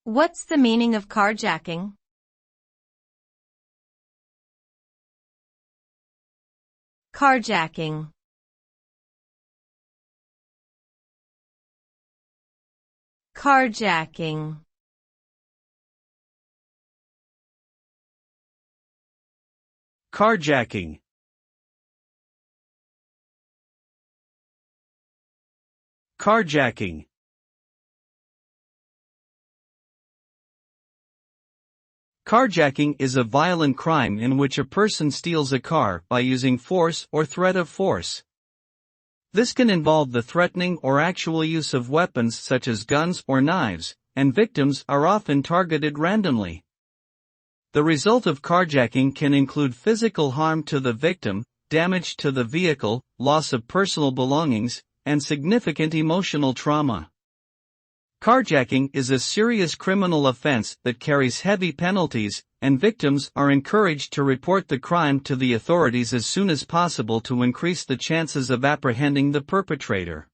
What's the meaning of carjacking? Carjacking. Carjacking. Carjacking. Carjacking. Carjacking is a violent crime in which a person steals a car by using force or threat of force. This can involve the threatening or actual use of weapons such as guns or knives, and victims are often targeted randomly. The result of carjacking can include physical harm to the victim, damage to the vehicle, loss of personal belongings, and significant emotional trauma. Carjacking is a serious criminal offense that carries heavy penalties, and victims are encouraged to report the crime to the authorities as soon as possible to increase the chances of apprehending the perpetrator.